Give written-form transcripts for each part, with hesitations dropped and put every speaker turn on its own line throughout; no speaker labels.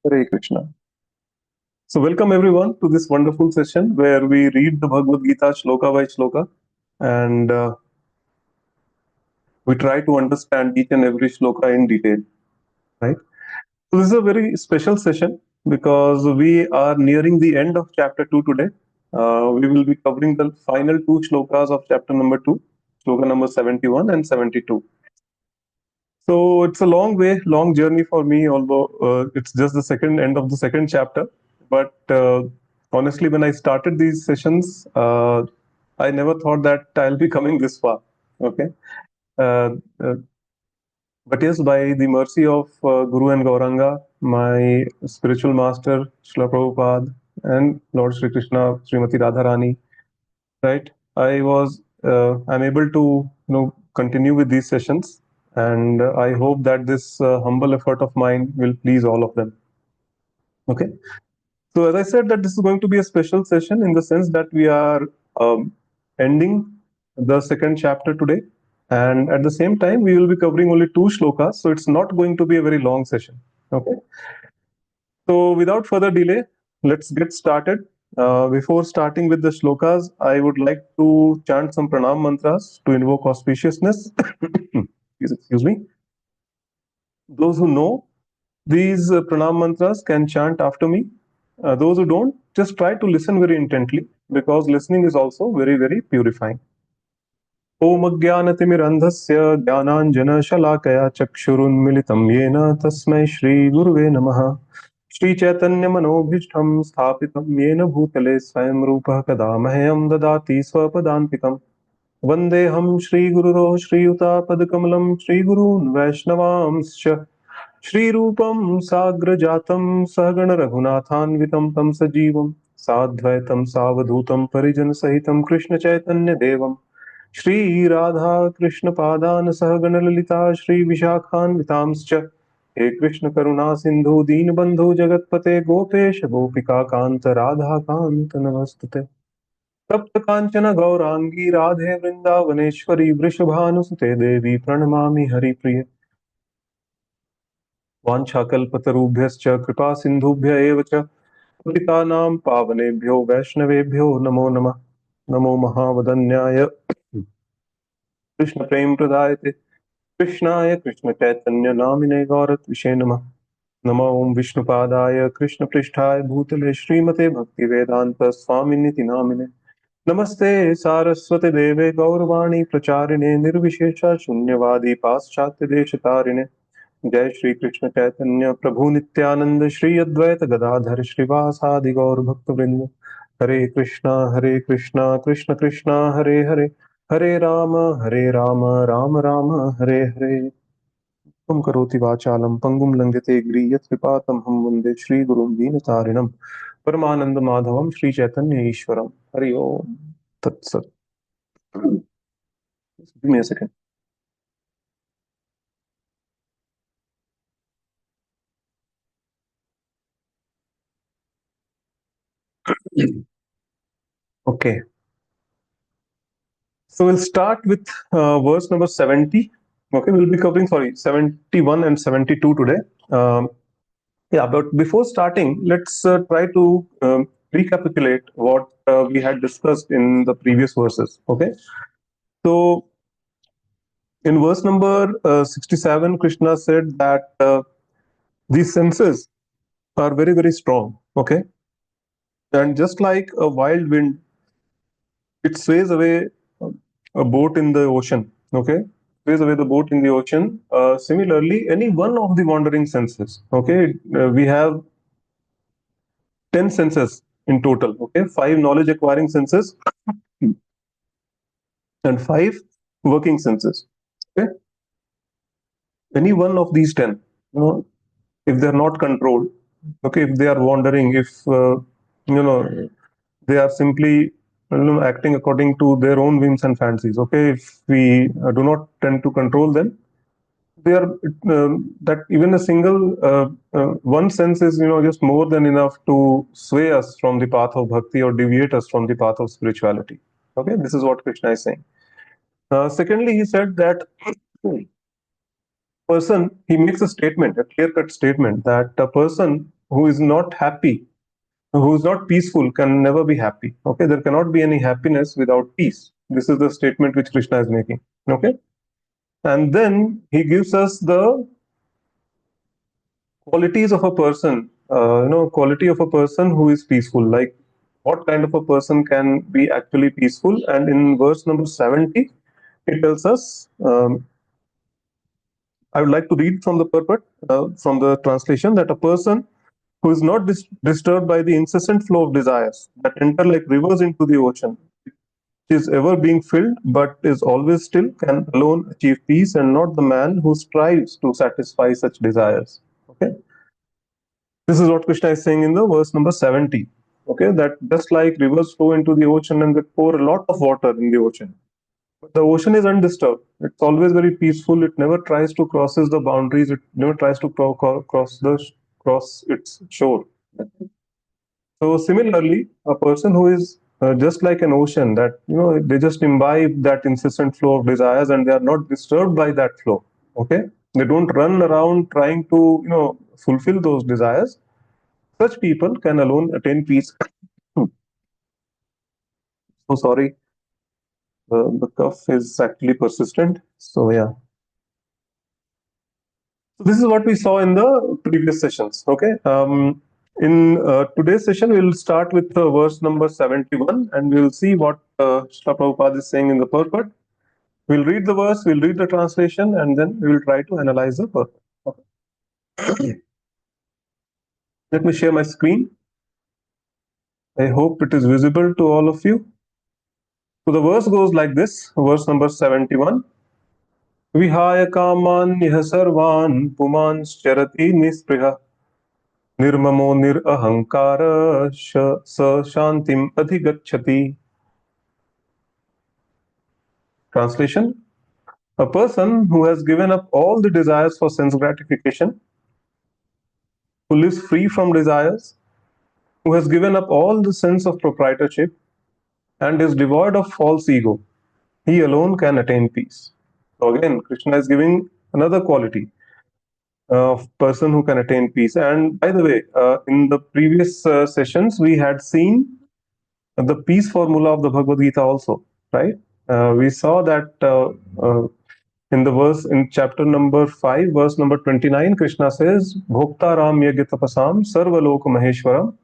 Hare Krishna. So, welcome everyone to this wonderful session where we read the Bhagavad Gita shloka by shloka and we try to understand each and every shloka in detail, right? So, this is a very special session because we are nearing the end of chapter 2 today. We will be covering the final two shlokas of chapter number 2, shloka number 71 and 72. So it's a long way, long journey for me, although it's just the second end of the second chapter. But honestly, when I started these sessions, I never thought that I'll be coming this far. Okay. Uh, uh, but yes, by the mercy of Guru and Gauranga, my spiritual master, Srila Prabhupada, and Lord Sri Krishna, Srimati Radharani, right? I'm able to, continue with these sessions, and I hope that this humble effort of mine will please all of them. Okay. So as I said, that this is going to be a special session in the sense that we are ending the second chapter today, and at the same time we will be covering only two shlokas, so it's not going to be a very long session. Okay. So, without further delay, let's get started. Before starting with the shlokas, I would like to chant some pranam mantras to invoke auspiciousness. Excuse me. Those who know these pranam mantras can chant after me. Those who don't, just try to listen very intently because listening is also very, very purifying. ॐ अज्ञानतिमिरन्धस्य ज्ञानाञ्जनशलाकया चक्षुरुन्मिलितं येन तस्मै श्रीगुरुवे नमः। श्रीचैतन्यमनोभीष्टं स्थापितं येन भूतले स्वयं रूपः कदा मह्यं ददाति स्वपदान्तिकम्। वन्देऽहं श्रीगुरुरो श्रीयुतापदकमलं श्रीगुरून् वैष्णवांश्च श्रीरूपं साग्रजातं सहगणरघुनाथान्वितं तं सजीवं साद्वैतं सावधूतं परिजनसहितं कृष्णचैतन्यदेवम् श्री राधा कृष्ण पादान सहगण ललिता श्री विशाखान्वितांश्च हे कृष्ण करुणा सिंधु दीनबंधु जगतपते गोपेश गोपिका कांत राधा कांत नमस्तुते। तप्त कांचन गौरांगी राधे वृंदावनेश्वरी वृषभानुसुते देवी प्रणमामि हरिप्रिय। वाञ्छाकल्पतरुभ्यश्च कृपा सिन्धुभ्य एव च पतितानां पावनेभ्यो वैष्णवेभ्यो नमो नमः। नमो महावदन्याय कृष्ण प्रेम प्रदायते कृष्णाय कृष्ण चैतन्य नामिने गौरत्विषे नमः। नमो ओं विष्णुपादाय कृष्ण पृष्ठाय भूतले श्रीमते भक्ति वेदांत स्वामिनिति नामिने। नमस्ते सारस्वते देवे गौरवाणी प्रचारिणे निर्विशेष शून्यवादी पाश्चात्य देशतारिणे। जय श्री कृष्ण चैतन्य प्रभु नित्यानंद श्री अद्वैत गदाधर श्रीवासादि गौर भक्त वृंद। हरे कृष्णा कृष्ण कृष्णा हरे हरे, हरे राम राम राम हरे हरे। त्वं करोति वाचालं पंगुं लंघयते गिरियत् कृपातमहं वन्दे श्रीगुरुं दीनतारिणं परमानंद माधवं श्रीचैतन्य ईश्वरं। हरि ओम तत्सत्। Give me a second. Okay. So we'll start with verse number 70. Okay, we'll be covering, 71 and 72 today. Yeah, but before starting, let's try to recapitulate what we had discussed in the previous verses. Okay, so in verse number 67, Krishna said that these senses are very, very strong. Okay, and just like a wild wind, it sways away a boat in the ocean. Okay, sways away the boat in the ocean. Similarly, any one of the wandering senses. Okay, we have 10 senses in total. Okay, 5 knowledge acquiring senses and 5 working senses. Okay, any one of these 10, if they're not controlled, okay, if they are wandering, if they are simply acting according to their own whims and fancies. Okay, if we do not tend to control them, they are that even a single one sense is just more than enough to sway us from the path of bhakti or deviate us from the path of spirituality. Okay, this is what Krishna is saying. Secondly, he said that person, he makes a statement, a clear cut statement, that a person who is not happy, who is not peaceful, can never be happy. Okay, there cannot be any happiness without peace. This is the statement which Krishna is making. Okay, and then he gives us the qualities of a person, quality of a person who is peaceful. Like, what kind of a person can be actually peaceful? And in verse number 70, it tells us. I would like to read from the purport, from the translation, that a person who is not disturbed by the incessant flow of desires that enter like rivers into the ocean, is ever being filled but is always still, can alone achieve peace, and not the man who strives to satisfy such desires. Okay, this is what Krishna is saying in the verse number 70. Okay, that just like rivers flow into the ocean and they pour a lot of water in the ocean, but the ocean is undisturbed. It's always very peaceful. It never tries to crosses the boundaries. It never tries to cross its shore. So similarly, a person who is just like an ocean, that they just imbibe that incessant flow of desires and they are not disturbed by that flow. Okay, they don't run around trying to fulfill those desires. Such people can alone attain peace. So sorry, the cough is actually persistent. So yeah. So this is what we saw in the previous sessions. Okay. In today's session, we'll start with verse number 71, and we'll see what Srila Prabhupada is saying in the purport. We'll read the verse, we'll read the translation, and then we will try to analyze the purport. Okay. Let me share my screen. I hope it is visible to all of you. So the verse goes like this, verse number 71. Vihaya kaman yah sarvan pumanscharati nispriha nirmamo nirahankara sa shantim adhigacchati. Translation: a person who has given up all the desires for sense gratification, who lives free from desires, who has given up all the sense of proprietorship, and is devoid of false ego, he alone can attain peace. So again, Krishna is giving another quality of person who can attain peace. And by the way, in the previous sessions, we had seen the peace formula of the Bhagavad Gita also, right? We saw that in the verse, in chapter number 5, verse number 29, Krishna says, Bhokta Ram Yagya Tapasam Sarvaloka Maheshwaram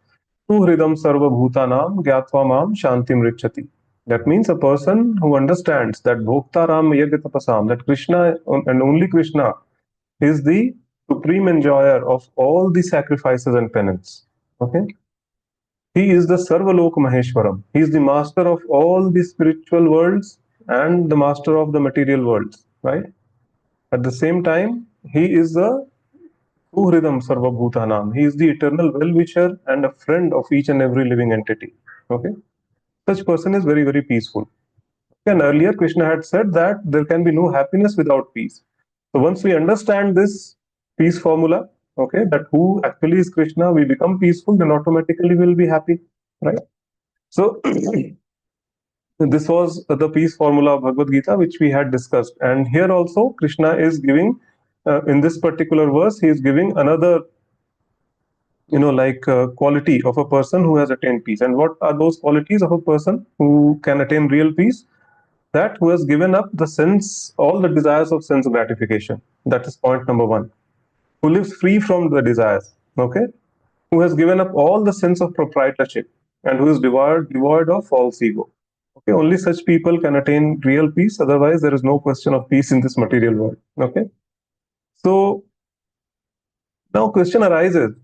Suhridam Sarva Bhutanam Gyatva Mam Shantim Richati. That means a person who understands that Bhokta Ram Yagya Tapasam, that Krishna and only Krishna is the supreme enjoyer of all the sacrifices and penance. Okay? He is the Sarvalok Maheshwaram. He is the master of all the spiritual worlds and the master of the material worlds, right? At the same time, he is the Suhridam Sarva Bhutanam. He is the eternal well-wisher and a friend of each and every living entity. Okay? Such person is very, very peaceful. And earlier, Krishna had said that there can be no happiness without peace. So once we understand this peace formula, okay, that who actually is Krishna, we become peaceful, then automatically we'll be happy, right? So this was the peace formula of Bhagavad Gita, which we had discussed. And here also, Krishna is giving, in this particular verse, he is giving another, quality of a person who has attained peace. And what are those qualities of a person who can attain real peace? That who has given up the sense, all the desires of sense gratification. That is point number one. Who lives free from the desires, okay? Who has given up all the sense of proprietorship and who is devoid of false ego. Okay, only such people can attain real peace. Otherwise, there is no question of peace in this material world. Okay. So now question arises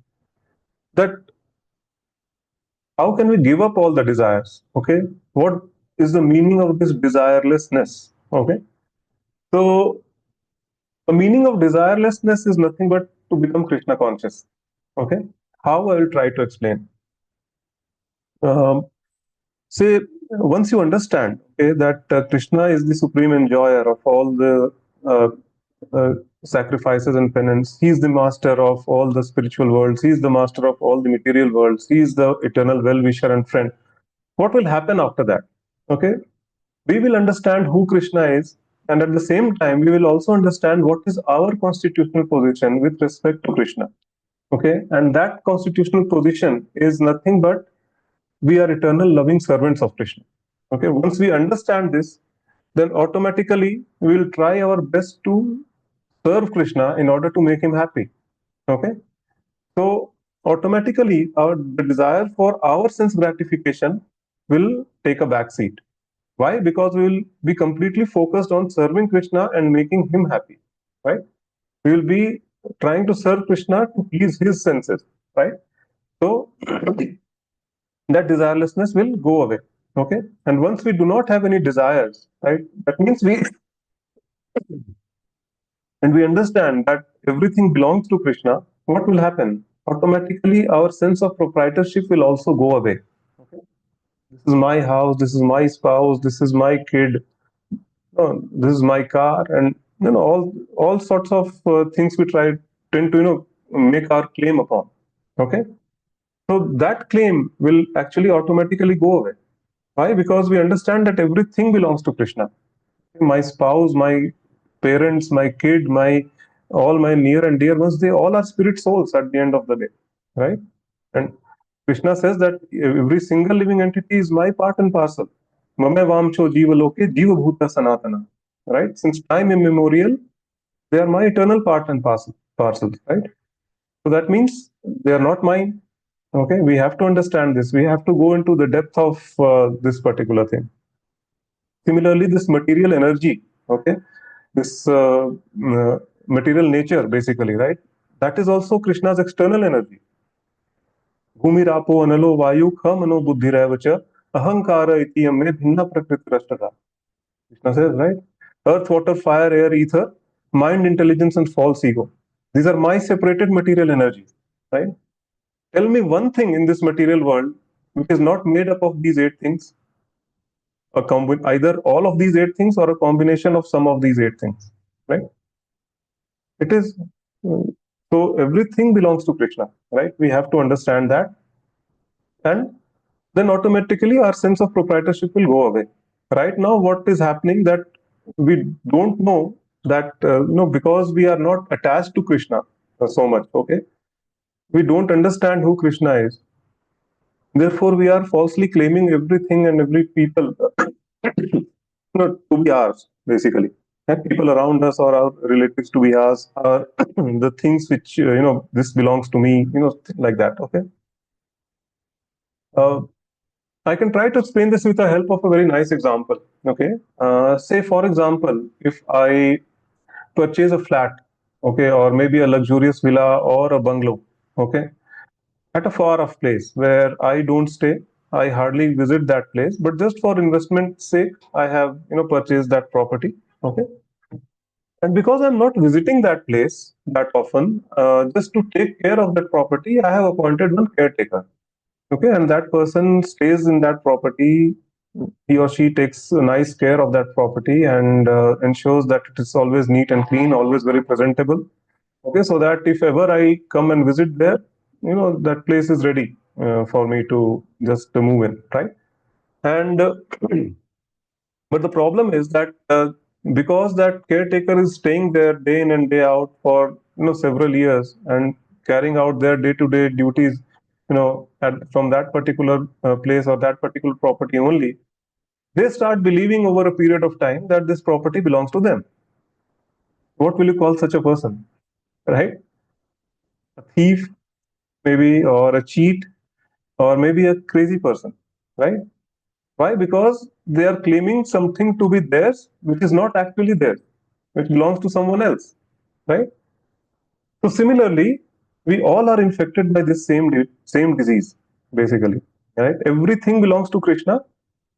that how can we give up all the desires? Okay. What is the meaning of this desirelessness? Okay. So the meaning of desirelessness is nothing but to become Krishna conscious. Okay. How I will try to explain. Say, once you understand, okay, that Krishna is the supreme enjoyer of all the uh, sacrifices and penance, he is the master of all the spiritual worlds, he is the master of all the material worlds, he is the eternal well-wisher and friend. What will happen after that? Okay, we will understand who Krishna is, and at the same time, we will also understand what is our constitutional position with respect to Krishna. Okay, and that constitutional position is nothing but we are eternal loving servants of Krishna. Okay, once we understand this, then automatically we will try our best to serve Krishna in order to make him happy. Okay, so automatically the desire for our sense gratification will take a back seat. Why? Because we will be completely focused on serving Krishna and making him happy, right? We will be trying to serve Krishna to please his senses, right? So that desirelessness will go away. Okay. And once we do not have any desires, right, that means we understand that everything belongs to Krishna, what will happen? Automatically, our sense of proprietorship will also go away. Okay. This is my house, this is my spouse, this is my kid, this is my car, and all sorts of things we tend to make our claim upon. Okay. So that claim will actually automatically go away. Why? Because we understand that everything belongs to Krishna. My spouse, my parents, my kid, my all my near and dear ones, they all are spirit souls at the end of the day, right? And Krishna says that every single living entity is my part and parcel. Mame vamcho jiva loke jiva bhuta sanatana. Right? Since time immemorial, they are my eternal part and parcels, right? So that means they are not mine. Okay, we have to understand this. We have to go into the depth of this particular thing. Similarly, this material energy, okay, this material nature, basically, right? That is also Krishna's external energy. Bhumi rapo analo vayu kha mano buddhi ravacha ahankara iti me bhinna prakriti rashtaka. Krishna says, right? Earth, water, fire, air, ether, mind, intelligence, and false ego. These are my separated material energies, right? Tell me one thing in this material world which is not made up of these eight things. Either all of these eight things or a combination of some of these eight things, right? It is so everything belongs to Krishna, right? We have to understand that, and then automatically our sense of proprietorship will go away. Right now, what is happening that we don't know that because we are not attached to Krishna so much. Okay, we don't understand who Krishna is. Therefore, we are falsely claiming everything and every people to be ours, basically. And people around us or our relatives to be ours, are the things which, this belongs to me, like that. Okay. Uh, I can try to explain this with the help of a very nice example. Okay. Say, for example, if I purchase a flat, okay, or maybe a luxurious villa or a bungalow, okay, at a far off place where I don't stay. I hardly visit that place, but just for investment sake, I have purchased that property. Okay, and because I'm not visiting that place that often, just to take care of that property, I have appointed one caretaker. Okay, and that person stays in that property. He or she takes a nice care of that property and ensures that it is always neat and clean, always very presentable. Okay, so that if ever I come and visit there, that place is ready for me to just move in, right? And but the problem is that because that caretaker is staying there day in and day out for several years and carrying out their day-to-day duties, from that particular place or that particular property only, they start believing over a period of time that this property belongs to them. What will you call such a person, right? A thief, maybe, or a cheat, or maybe a crazy person, right? Why? Because they are claiming something to be theirs, which is not actually theirs, which belongs to someone else, right? So similarly, we all are infected by this same disease, basically, right? Everything belongs to Krishna,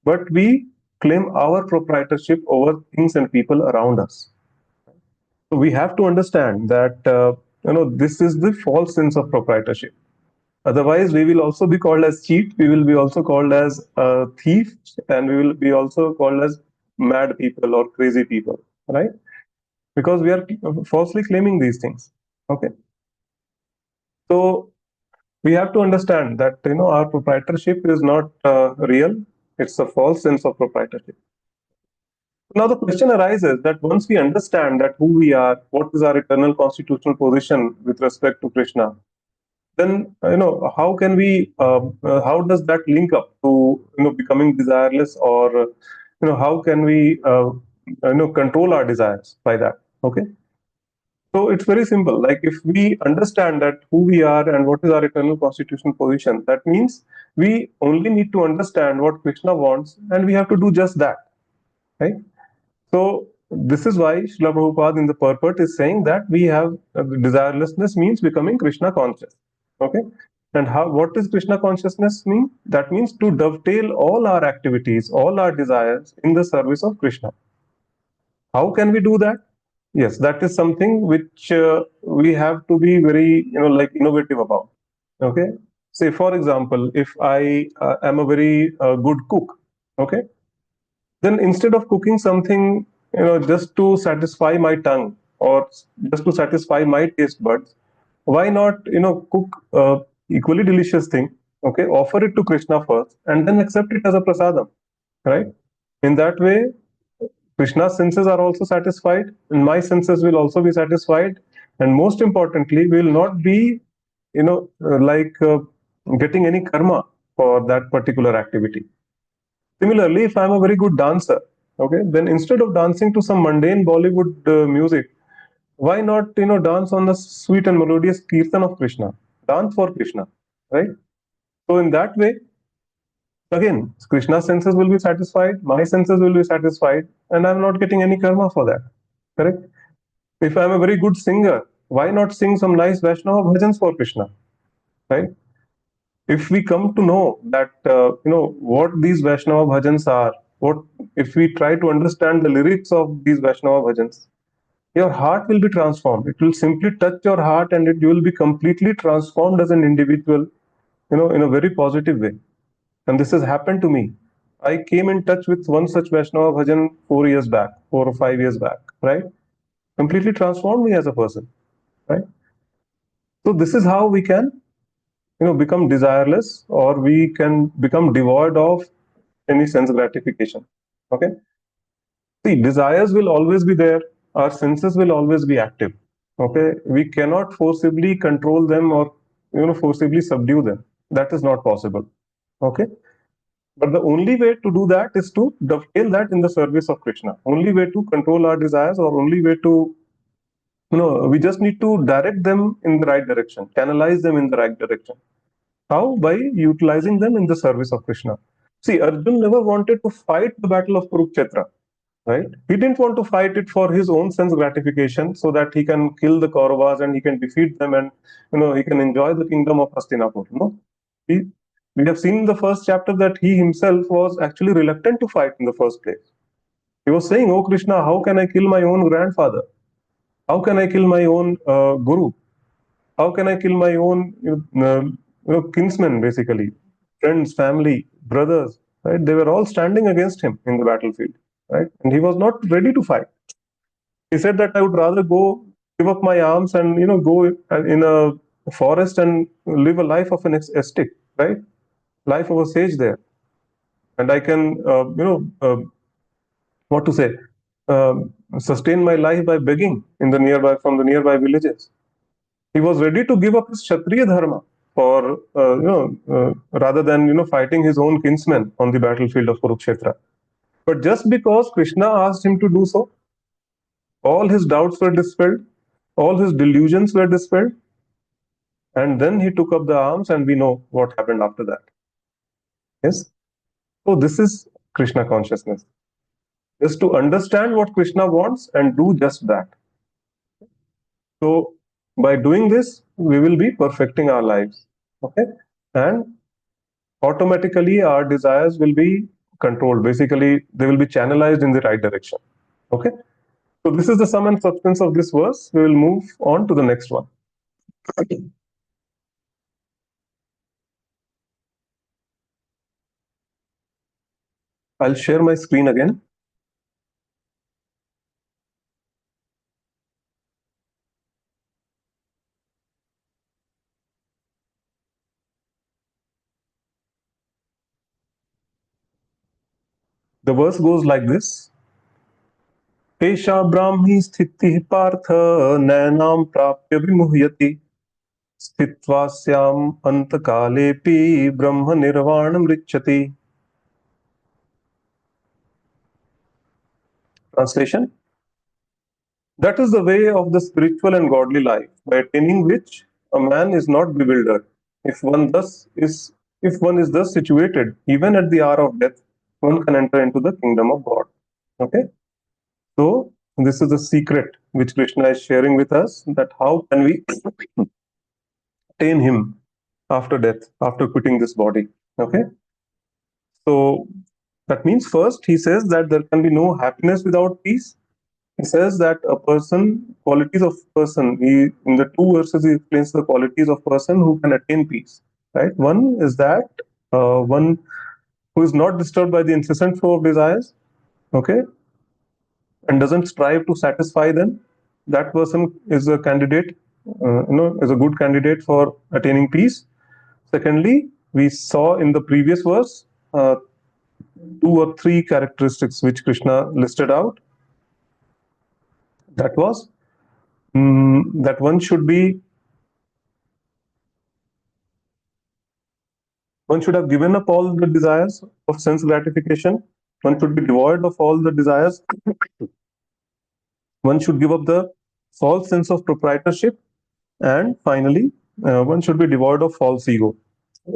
but we claim our proprietorship over things and people around us. So we have to understand that this is the false sense of proprietorship. Otherwise, we will also be called as cheat. We will be also called as thief, and we will be also called as mad people or crazy people, right? Because we are falsely claiming these things. Okay, so we have to understand that our proprietorship is not real. It's a false sense of proprietorship. Now the question arises that once we understand that who we are, what is our eternal constitutional position with respect to Krishna, then how can we how does that link up to becoming desireless, or how can we control our desires by that? Okay, so it's very simple. Like, if we understand that who we are and what is our eternal constitutional position, that means we only need to understand what Krishna wants, and we have to do just that, right? So this is why Srila Prabhupada in the purport is saying that we have desirelessness means becoming Krishna conscious. Okay, and how, what does Krishna consciousness mean? That means to dovetail all our activities, all our desires in the service of Krishna. How can we do that? Yes, that is something which we have to be very like innovative about. Okay, say for example, if I am a very good cook, okay, then instead of cooking something just to satisfy my tongue or just to satisfy my taste buds, why not cook equally delicious thing, okay, offer it to Krishna first and then accept it as a prasadam, right? In that way, Krishna's senses are also satisfied, and my senses will also be satisfied, and most importantly, we will not be getting any karma for that particular activity. Similarly, if I'm a very good dancer, okay, then instead of dancing to some mundane Bollywood music, why not dance on the sweet and melodious kirtan of Krishna? Dance for Krishna, right? So in that way, again, Krishna's senses will be satisfied, my senses will be satisfied, and I'm not getting any karma for that. Correct? If I'm a very good singer, why not sing some nice Vaishnava bhajans for Krishna? Right? If we come to know that what these Vaishnava bhajans are, what if we try to understand the lyrics of these Vaishnava bhajans, your heart will be transformed. It will simply touch your heart, and you will be completely transformed as an individual, in a very positive way. And this has happened to me. I came in touch with one such Vaishnava bhajan 4 years back, 4 or 5 years back, right? Completely transformed me as a person, right? So this is how we can become desireless, or we can become devoid of any sense gratification. Okay, see, desires will always be there, our senses will always be active. Okay, we cannot forcibly control them or forcibly subdue them. That is not possible. Okay, but the only way to do that is to dovetail that in the service of Krishna. Only way to control our desires, or only way to we just need to direct them in the right direction, canalize them in the right direction. How? By utilizing them in the service of Krishna. See, Arjun never wanted to fight the battle of Kurukshetra, right? He didn't want to fight it for his own sense gratification, so that he can kill the Kauravas and he can defeat them, and he can enjoy the kingdom of Hastinapur. No, he, we have seen in the first chapter that he himself was actually reluctant to fight in the first place. He was saying, "Oh Krishna, how can I kill my own grandfather? How can I kill my own guru? How can I kill my own kinsmen, basically, friends, family, brothers, right? They were all standing against him in the battlefield, right? And he was not ready to fight. He said that I would rather go give up my arms and go in a forest and live a life of an ascetic, right? Life of a sage there, and I can what to say, sustain my life by begging in the nearby from the nearby villages. He was ready to give up his Kshatriya dharma for rather than fighting his own kinsmen on the battlefield of Kurukshetra. But just because Krishna asked him to do so, all his doubts were dispelled, all his delusions were dispelled, and then he took up the arms, and we know what happened after that. Yes. So this is Krishna consciousness. Just to understand what Krishna wants and do just that. So by doing this, we will be perfecting our lives. Okay. And automatically our desires will be controlled. Basically, they will be channelized in the right direction. Okay. So this is the sum and substance of this verse. We will move on to the next one. I'll share my screen again. The verse goes like this. Pesha brahmi sthiti partha nainam prapya vimuhyati Sthitvāsyam antakālepi brahma nirvānam richati. Translation: that is the way of the spiritual and godly life, by attaining which a man is not bewildered. If one is thus situated, even at the hour of death, one can enter into the kingdom of God. Okay? So this is the secret which Krishna is sharing with us, that how can we attain him after death, after quitting this body. Okay? So that means first he says that there can be no happiness without peace. He says that a person, qualities of person, in the two verses he explains the qualities of person who can attain peace. Right? One is that one who is not disturbed by the incessant flow of desires, okay, and doesn't strive to satisfy them. That person is a candidate, is a good candidate for attaining peace. Secondly, we saw in the previous verse two or three characteristics which Krishna listed out. That was that one should have given up all the desires of sense gratification. One should be devoid of all the desires. One should give up the false sense of proprietorship. And finally, one should be devoid of false ego.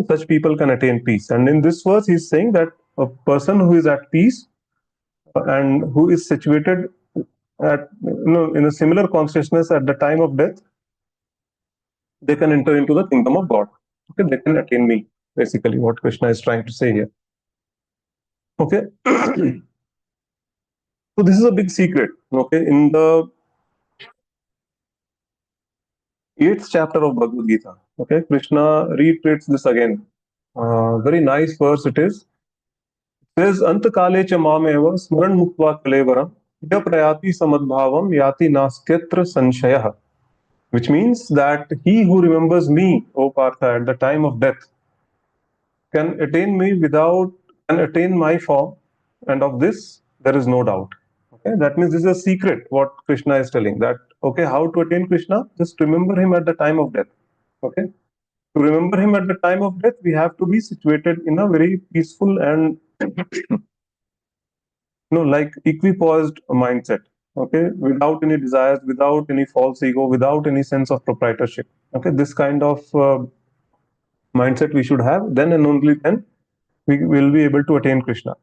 Such people can attain peace. And in this verse, he's saying that a person who is at peace and who is situated at in a similar consciousness at the time of death, they can enter into the kingdom of God. Okay, they can attain me. Basically, what Krishna is trying to say here. Okay, so this is a big secret. Okay, in the 8th chapter of Bhagavad Gita, okay, Krishna reiterates this again. Very nice verse it is. It says, Antakale cha mameva smaran muktva kalevaram ya prayati samadbhavam yati naskyatra sanshayah. Which means that he who remembers me, O Partha, at the time of death, can attain my form, and of this there is no doubt. Okay, that means this is a secret what Krishna is telling, that okay, how to attain Krishna? Just remember him at the time of death. Okay, to remember him at the time of death, we have to be situated in a very peaceful and like equipoised mindset. Okay, without any desires, without any false ego, without any sense of proprietorship. Okay, this kind of mindset we should have. Then and only then we will be able to attain Krishna.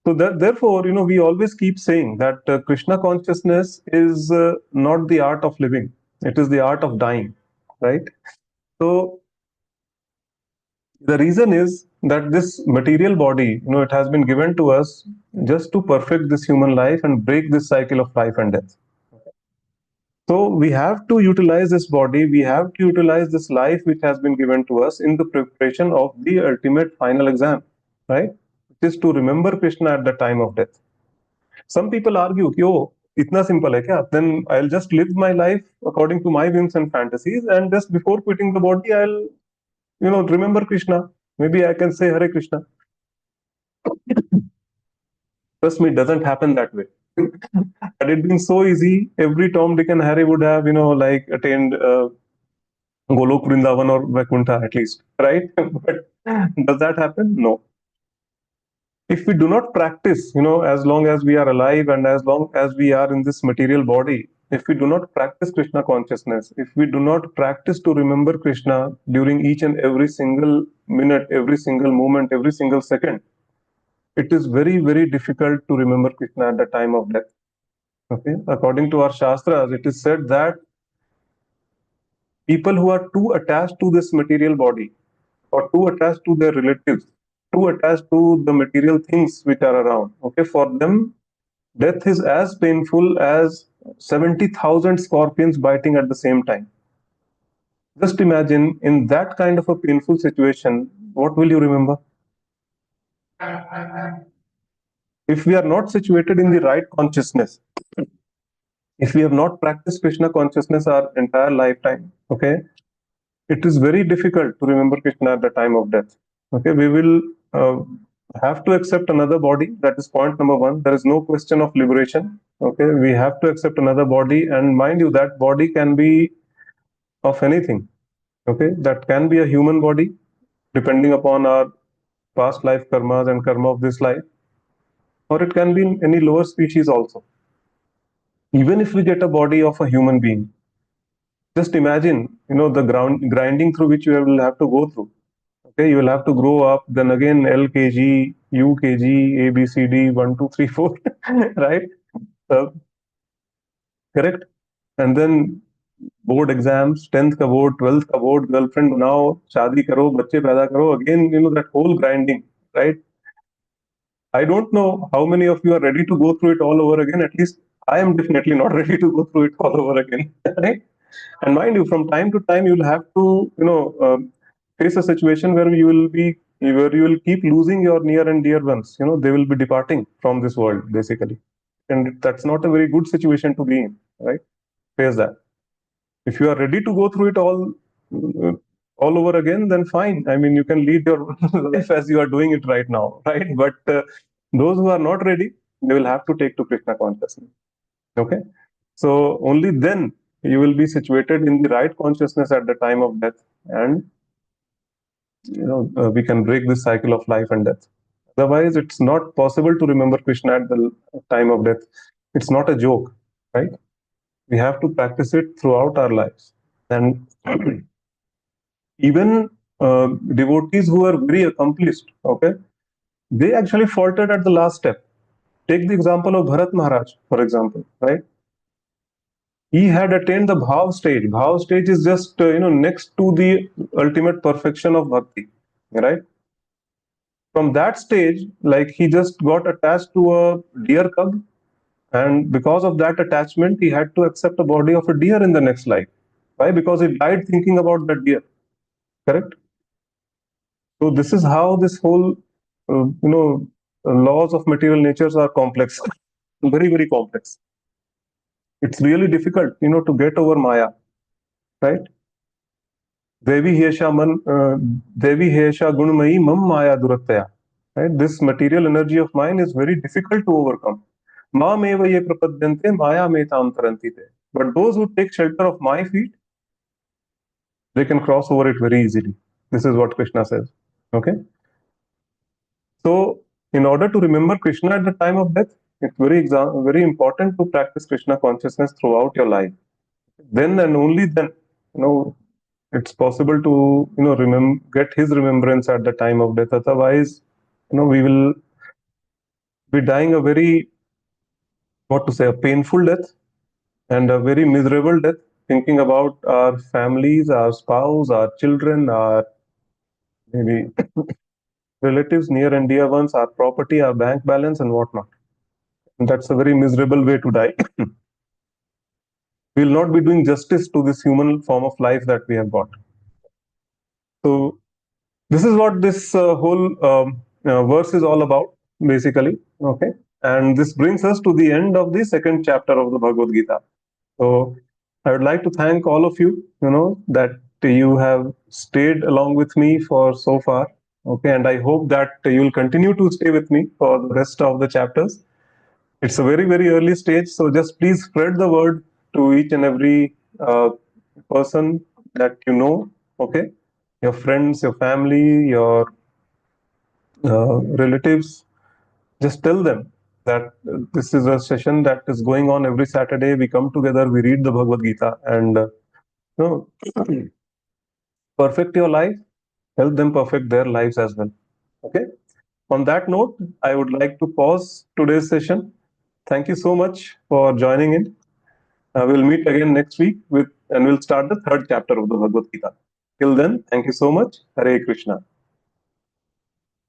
So therefore, we always keep saying that Krishna consciousness is not the art of living; it is the art of dying, right? So the reason is that this material body, it has been given to us just to perfect this human life and break this cycle of life and death. So we have to utilize this body, we have to utilize this life which has been given to us in the preparation of the ultimate final exam, right? Which is to remember Krishna at the time of death. Some people argue, oh, itna simple hai kya? Then I'll just live my life according to my whims and fantasies, and just before quitting the body, I'll, remember Krishna. Maybe I can say Hare Krishna. Trust me, it doesn't happen that way. Had it been so easy, every Tom, Dick, and Harry would have, attained Golok, Vrindavan, or Vaikuntha at least, right? But does that happen? No. If we do not practice, as long as we are alive and as long as we are in this material body, if we do not practice Krishna consciousness, if we do not practice to remember Krishna during each and every single minute, every single moment, every single second, it is very, very difficult to remember Krishna at the time of death. Okay, according to our Shastras, it is said that people who are too attached to this material body, or too attached to their relatives, too attached to the material things which are around, okay, for them, death is as painful as 70,000 scorpions biting at the same time. Just imagine, in that kind of a painful situation, what will you remember? If we are not situated in the right consciousness, if we have not practiced Krishna consciousness our entire lifetime, okay, it is very difficult to remember Krishna at the time of death. Okay, we will have to accept another body. That is point number one. There is no question of liberation. Okay, we have to accept another body, and mind you, that body can be of anything. Okay, that can be a human body, depending upon our past life karmas and karma of this life, or it can be in any lower species also. Even if we get a body of a human being, just imagine, the grinding through which you will have to go through. Okay, you will have to grow up, then again LKG, UKG, ABCD, 1, 2, 3, 4, right? Uh, Correct. And then board exams, 10th ka board, 12th ka board, girlfriend banao, शादी करो, बच्चे पैदा करो. Again, that whole grinding, right? I don't know how many of you are ready to go through it all over again. At least I am definitely not ready to go through it all over again, right? And mind you, from time to time, you'll have to, face a situation where you will keep losing your near and dear ones. They will be departing from this world, basically. And that's not a very good situation to be in, right? Face that. If you are ready to go through it uh, all over again, then fine. I mean, you can lead your life as you are doing it right now, right? But those who are not ready, they will have to take to Krishna consciousness. Okay, so only then you will be situated in the right consciousness at the time of death, and we can break this cycle of life and death. Otherwise, it's not possible to remember Krishna at the time of death. It's not a joke, right? We have to practice it throughout our lives. And even devotees who are very accomplished, okay, they actually faltered at the last step. Take the example of Bharat Maharaj, for example, right? He had attained the bhav stage. Bhav stage is just next to the ultimate perfection of bhakti, right? From that stage, like, he just got attached to a deer cub, and because of that attachment, he had to accept a body of a deer in the next life. Why? Because he died thinking about that deer. Correct. So this is how this whole, laws of material natures are complex, very very complex. It's really difficult, to get over Maya, right? Devi Hesha Man, Devi Hesha Gunmayi Mam Maya Durataya. Right? This material energy of mine is very difficult to overcome. Ma meva ye prapadyante maya metam tarantite. But those who take shelter of my feet, they can cross over it very easily. This is what Krishna says. Okay. So, in order to remember Krishna at the time of death, it's very important to practice Krishna consciousness throughout your life. Then and only then, it's possible to get his remembrance at the time of death. Otherwise, we will be dying a very, what to say, a painful death and a very miserable death, thinking about our families, our spouse, our children, our maybe relatives, near and dear ones, our property, our bank balance, and whatnot. And that's a very miserable way to die. We will not be doing justice to this human form of life that we have got. So this is what this whole verse is all about, basically. Okay, and this brings us to the end of the second chapter of the Bhagavad Gita. So I would like to thank all of you, that you have stayed along with me for so far. Okay, and I hope that you will continue to stay with me for the rest of the chapters. It's a very, very early stage, so just please spread the word to each and every person that you know. Okay, your friends, your family, your relatives. Just tell them that this is a session that is going on every Saturday. We come together, we read the Bhagavad Gita, and perfect your life, help them perfect their lives as well. Okay. On that note, I would like to pause today's session. Thank you so much for joining in. We'll meet again next week and we'll start the third chapter of the Bhagavad Gita. Till then, thank you so much. Hare Krishna.